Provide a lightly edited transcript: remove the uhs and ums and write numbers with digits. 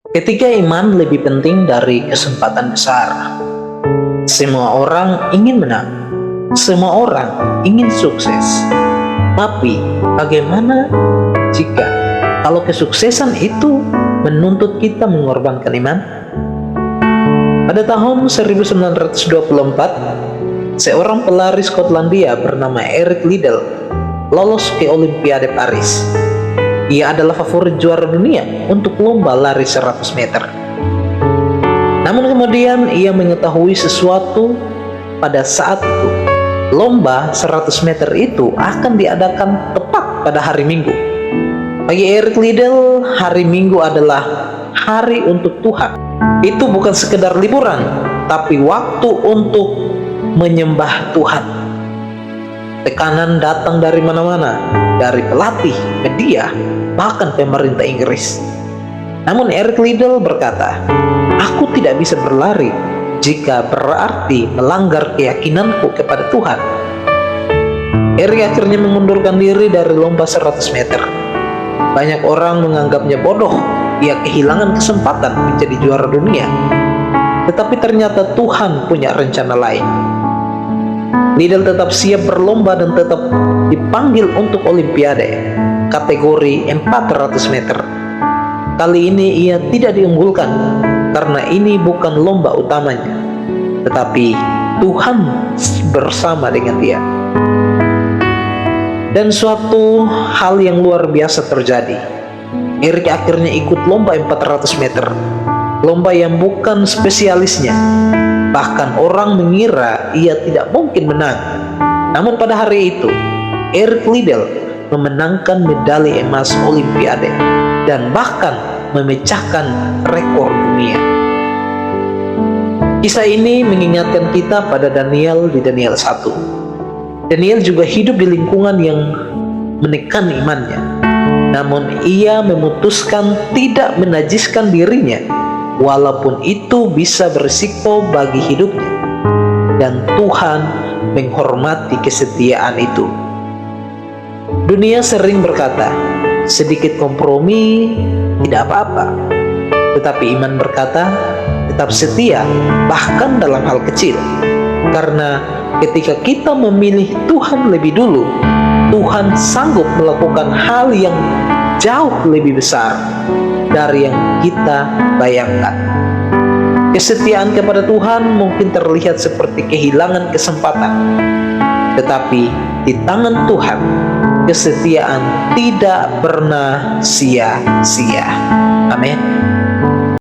Ketika iman lebih penting dari kesempatan besar, semua orang ingin menang, semua orang ingin sukses. Tapi bagaimana jika kalau kesuksesan itu menuntut kita mengorbankan iman? Pada tahun 1924, seorang pelari Skotlandia bernama Eric Liddell lolos ke Olimpiade Paris. Ia adalah favorit juara dunia untuk lomba lari 100 meter. Namun kemudian ia mengetahui sesuatu pada saat itu. Lomba 100 meter itu akan diadakan tepat pada hari Minggu. Bagi Eric Liddell, hari Minggu adalah hari untuk Tuhan. Itu bukan sekedar liburan, tapi waktu untuk menyembah Tuhan. Tekanan datang dari mana-mana, dari pelatih, media, bahkan pemerintah Inggris. Namun Eric Liddell berkata, "Aku tidak bisa berlari jika berarti melanggar keyakinanku kepada Tuhan." Eric akhirnya mengundurkan diri dari lomba 100 meter. Banyak orang menganggapnya bodoh, ia kehilangan kesempatan menjadi juara dunia. Tetapi ternyata Tuhan punya rencana lain. Liddell tetap siap berlomba dan tetap dipanggil untuk Olimpiade kategori 400 meter. Kali ini ia tidak diunggulkan karena ini bukan lomba utamanya, tetapi Tuhan bersama dengan dia. Dan suatu hal yang luar biasa terjadi. Eric akhirnya ikut lomba 400 meter, lomba yang bukan spesialisnya. Bahkan orang mengira ia tidak mungkin menang. Namun pada hari itu, Eric Liddell memenangkan medali emas Olimpiade dan bahkan memecahkan rekor dunia. Kisah ini mengingatkan kita pada Daniel di Daniel 1. Daniel juga hidup di lingkungan yang menekan imannya. Namun ia memutuskan tidak menajiskan dirinya, walaupun itu bisa berisiko bagi hidupnya. Dan Tuhan menghormati kesetiaan itu. Dunia sering berkata, sedikit kompromi tidak apa-apa. Tetapi iman berkata, tetap setia bahkan dalam hal kecil. Karena ketika kita memilih Tuhan lebih dulu, Tuhan sanggup melakukan hal yang jauh lebih besar dari yang kita bayangkan. Kesetiaan kepada Tuhan mungkin terlihat seperti kehilangan kesempatan, tetapi di tangan Tuhan kesetiaan tidak pernah sia-sia. Amin.